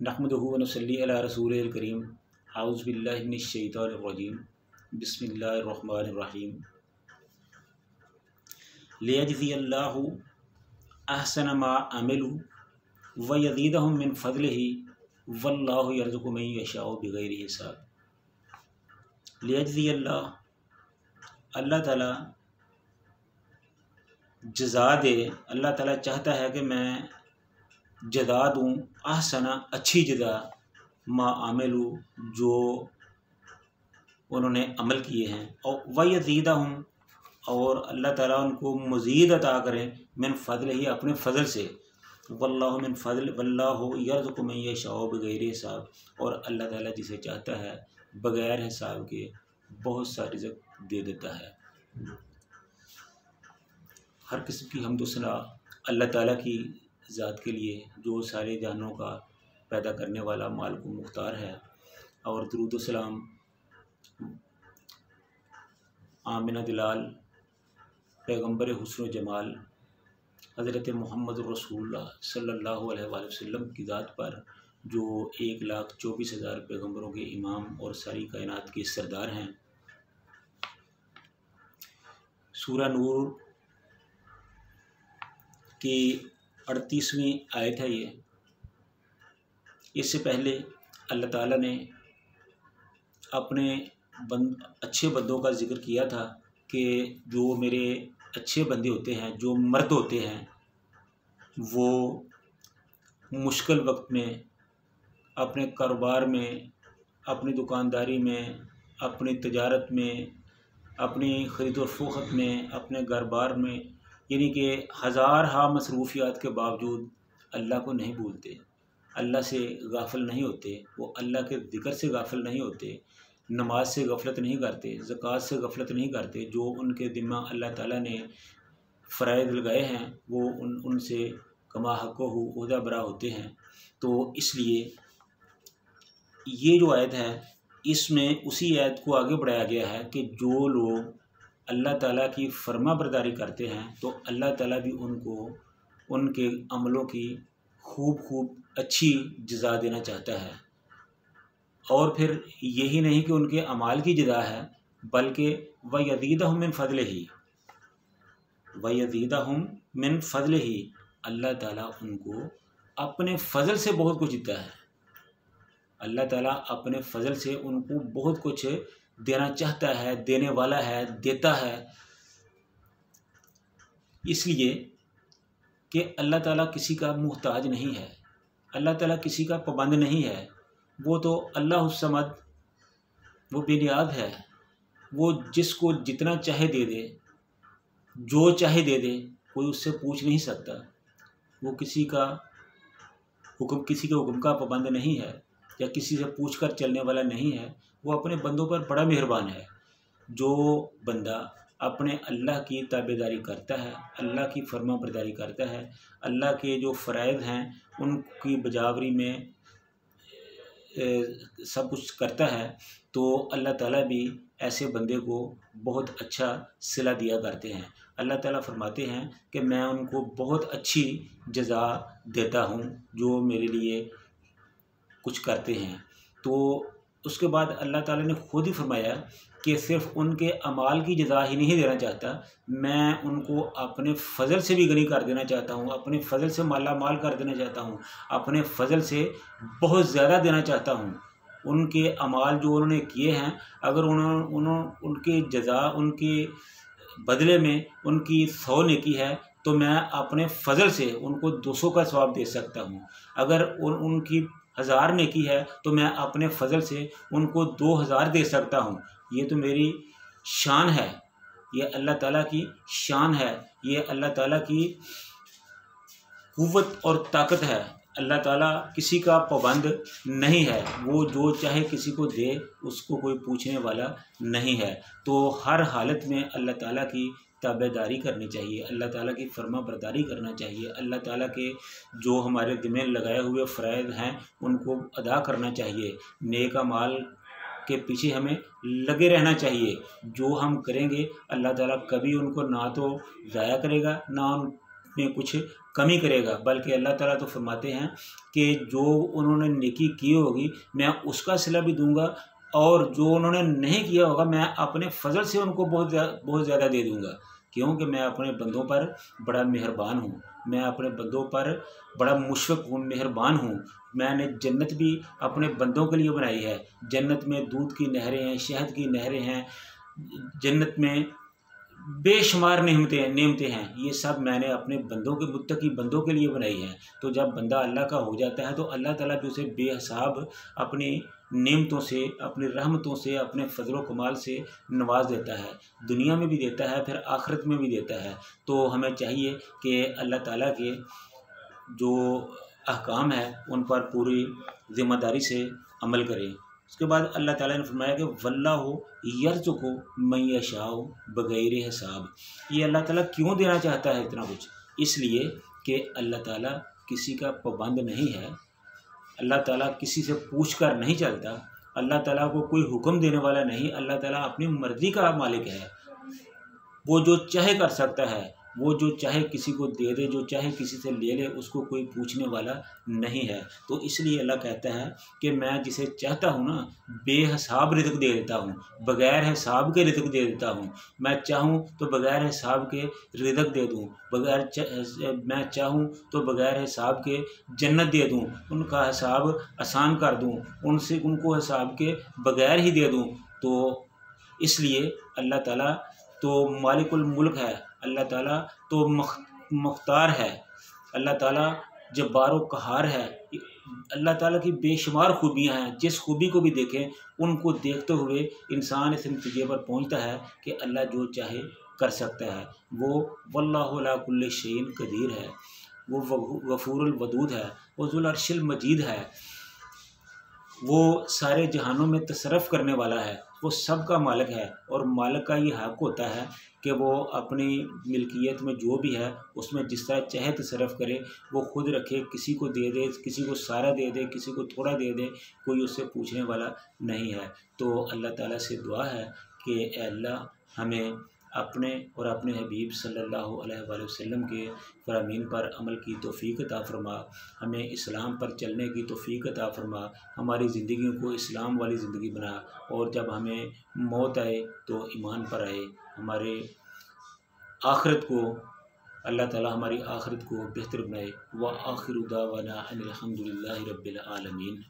नहमदुहु व नसल्ली अला रसूलिल करीम। औज़ु बिल्लाहि मिनश शैतानिर रजीम। बिस्मिल्लाहिर रहमानिर रहीम। लियजज़ियल्लाहु अहसन मा अमिलू व यज़ीदहुम मिन फ़ज़लिही वल्लाहु यरज़ुक़ु मन यशाउ बिग़ैरि हिसाब। लियजज़ियल्लाह, अल्लाह ताला जज़ा दे। अल्लाह ताला चाहता है कि मैं जज़ा दूँ, अहसना अच्छी जज़ा, मा आमिलू जो उन्होंने अमल किए हैं, और वयज़ीदहुम और अल्लाह ताला उनको मज़ीद अता करें, मिन फ़ज़लिही अपने फ़ज़ल से। वल्लाहु मिन फ़ज़ल वल्लाहु यरज़ुक़ु मन यशाउ बिग़ैरि हिसाब, और अल्लाह ताला जिसे चाहता है बग़ैर हिसाब के बहुत सा रिज़्क़ दे देता है। हर किस्म की हम्द व सना अल्लाह ताला की ज़ात के लिए, जो सारे जानों का पैदा करने वाला, मालिक व मुख्तार है। और दुरूद व सलाम आमिना दिलाल पैगम्बर हुस्न व जमाल हज़रत मुहम्मद रसूलुल्लाह सल्लल्लाहु अलैहि वसल्लम की ज़ात पर, जो 1,24,000 पैगम्बरों के इमाम और सारी कायनात के सरदार हैं। सूरह नूर की 38वीं आयत है ये। इससे पहले अल्लाह ताला ने अपने अच्छे बंदों का ज़िक्र किया था कि जो मेरे अच्छे बंदे होते हैं, जो मर्द होते हैं, वो मुश्किल वक्त में अपने कारोबार में, अपनी दुकानदारी में, अपनी तजारत में, अपनी ख़रीद और फ़रोख्त में, अपने घर बार में, यानी कि हज़ार मसरूफ़ियात के बावजूद अल्लाह को नहीं भूलते, अल्लाह से गाफिल नहीं होते। वो अल्लाह के ज़िक्र से गाफिल नहीं होते, नमाज से गफलत नहीं करते, ज़कात से गफलत नहीं करते। जो उनके ज़िम्मा अल्लाह ताला ने फ़राइज़ लगाए हैं, वो उनसे कमा हक़्क़ुहु ओहदा बरा होते हैं। तो इसलिए ये जो आयत है, इसमें उसी आयत को आगे बढ़ाया गया है कि जो लोग अल्लाह ताला की फर्मा बरदारी करते हैं, तो अल्लाह ताला भी उनको उनके अमलों की खूब अच्छी जज़ा देना चाहता है। और फिर यही नहीं कि उनके अमाल की जज़ा है, बल्कि वयज़ीदहुम मिन फ़ज़लिही, वयज़ीदहुम मिन फ़ज़लिही, अल्लाह ताला उनको अपने फ़ज़ल से बहुत कुछ देता है। अल्लाह ताला अपने फ़ज़ल से उनको बहुत कुछ देना चाहता है, देने वाला है, देता है। इसलिए कि अल्लाह ताला किसी का मुहताज नहीं है, अल्लाह ताला किसी का पाबंद नहीं है। वो तो अल्लाहुस समद, वो बेनियाद है। वो जिसको जितना चाहे दे दे, जो चाहे दे दे, कोई उससे पूछ नहीं सकता। वो किसी के हुक्म का पाबंद नहीं है, या किसी से पूछकर चलने वाला नहीं है। वो अपने बंदों पर बड़ा मेहरबान है। जो बंदा अपने अल्लाह की ताबेदारी करता है, अल्लाह की फर्मा बरदारी करता है, अल्लाह के जो फ़राइज़ हैं उनकी बजावरी में सब कुछ करता है, तो अल्लाह ताला भी ऐसे बंदे को बहुत अच्छा सिला दिया करते हैं। अल्लाह ताला फरमाते हैं कि मैं उनको बहुत अच्छी जज़ा देता हूँ जो मेरे लिए कुछ करते हैं। तो उसके बाद अल्लाह ताला ने खुद ही फरमाया कि सिर्फ़ उनके अमाल की जज़ा ही नहीं देना चाहता, मैं उनको अपने फ़ज़ल से भी गनी कर देना चाहता हूँ, अपने फ़ज़ल से माला माल कर देना चाहता हूँ, अपने फ़ज़ल से बहुत ज़्यादा देना चाहता हूँ। उनके अमाल जो उन्होंने किए हैं, अगर उनकी जज़ा, उनके बदले में उनकी 100 नेकी है, तो मैं अपने फ़ज़ल से उनको 200 का सवाब दे सकता हूँ। अगर उनकी 1000 नेकी है, तो मैं अपने फ़ज़ल से उनको 2000 दे सकता हूँ। ये तो मेरी शान है, ये अल्लाह ताला की शान है, ये अल्लाह ताला की क़ुव्वत और ताकत है। अल्लाह ताला किसी का पाबंद नहीं है, वो जो चाहे किसी को दे, उसको कोई पूछने वाला नहीं है। तो हर हालत में अल्लाह ताला की ताबेदारी करनी चाहिए, अल्लाह ताला की फर्मा बरदारी करना चाहिए। अल्लाह ताला के जो हमारे ज़िम्मे लगाए हुए फ़राइज़ हैं, उनको अदा करना चाहिए। नेक अमाल के पीछे हमें लगे रहना चाहिए। जो हम करेंगे, अल्लाह ताला कभी उनको ना तो ज़ाया करेगा, ना में कुछ कमी करेगा, बल्कि अल्लाह ताला तो फरमाते हैं कि जो उन्होंने नेकी की होगी मैं उसका सिला भी दूंगा, और जो उन्होंने नहीं किया होगा मैं अपने फजल से उनको बहुत ज़्यादा दे दूंगा, क्योंकि मैं अपने बंदों पर बड़ा मेहरबान हूँ। मैं अपने बंदों पर बड़ा मुशफ़िक़ हूँ, मेहरबान हूँ। मैंने जन्नत भी अपने बंदों के लिए बनाई है। जन्नत में दूध की नहरें हैं, शहद की नहरें हैं। जन्नत में बेशुमार नेमतें हैं। ये सब मैंने अपने बंदों के, मुत्तकी बंदों के लिए बनाई है। तो जब बंदा अल्लाह का हो जाता है तो अल्लाह ताला भी उसे बेहिसाब अपनी नेमतों से, अपनी रहमतों से, अपने फ़ज़ल व कमाल से नवाज देता है। दुनिया में भी देता है, फिर आखिरत में भी देता है। तो हमें चाहिए कि अल्लाह ताला के जो अहकाम है उन पर पूरी ज़िम्मेदारी से अमल करें। उसके बाद अल्लाह ताला ने फरमाया कि वल्लाहु यर्ज़ुक़ु मन यशाअ बग़ैर हिसाब। ये अल्लाह ताला क्यों देना चाहता है इतना कुछ? इसलिए कि अल्लाह ताला किसी का पाबंद नहीं है। अल्लाह ताला किसी से पूछ कर नहीं चलता। अल्लाह ताला को कोई हुक्म देने वाला नहीं। अल्लाह ताला अपनी मर्ज़ी का मालिक है। वो जो चाहे कर सकता है। वो जो चाहे किसी को दे दे, जो चाहे किसी से ले ले, उसको कोई पूछने वाला नहीं है। तो इसलिए अल्लाह कहता है कि मैं जिसे चाहता हूँ ना बेहिसाब रिज़्क़ दे देता हूँ, बग़ैर हिसाब के रिज़्क़ दे देता हूँ। मैं चाहूँ तो बग़ैर हिसाब के रिज़्क़ दे दूँ, मैं चाहूँ तो बग़ैर हिसाब के जन्नत दे दूँ, उनका हिसाब आसान कर दूँ, उनको हिसाब के बग़ैर ही दे दूँ। तो इसलिए अल्लाह ताला तो मालिकुल मुल्क है, अल्लाह ताला तो मुख्तार है, अल्लाह ताला जब्बार व क़हार है। अल्लाह ताला की बेशुमार खूबियाँ हैं। जिस खूबी को भी देखें, उनको देखते हुए इंसान इस नतीजे पर पहुँचता है कि अल्लाह जो चाहे कर सकता है। वो वल्लाहु अला कुल्लि शैइन क़दीर है, वो गफ़ूरुल वदूद है, वो ज़ुल अर्शिल मजीद है। वो सारे जहानों में तसर्रुफ़ करने वाला है, वो सब का मालिक है। और मालिक का ये हक़ होता है कि वो अपनी मिल्कियत में जो भी है उसमें जिस तरह चाहे तसर्रुफ़ करे, वो खुद रखे, किसी को दे दे, किसी को सारा दे दे, किसी को थोड़ा दे दे, कोई उससे पूछने वाला नहीं है। तो अल्लाह ताला से दुआ है कि ए अल्लाह हमें अपने और अपने हबीब सल्लल्लाहु अलैहि वसल्लम के फ़रामीन पर अमल की तौफ़ीक़ अता फ़रमा, हमें इस्लाम पर चलने की तौफ़ीक़ अता फ़रमा, हमारी ज़िंदगी को इस्लाम वाली ज़िंदगी बना, और जब हमें मौत आए तो ईमान पर आए। हमारे आखिरत को अल्लाह ताला हमारी आखिरत को बेहतर बनाए। व आखिरु दावाना अनिल हम्दुलिल्लाहि रब्बिल आलमीन।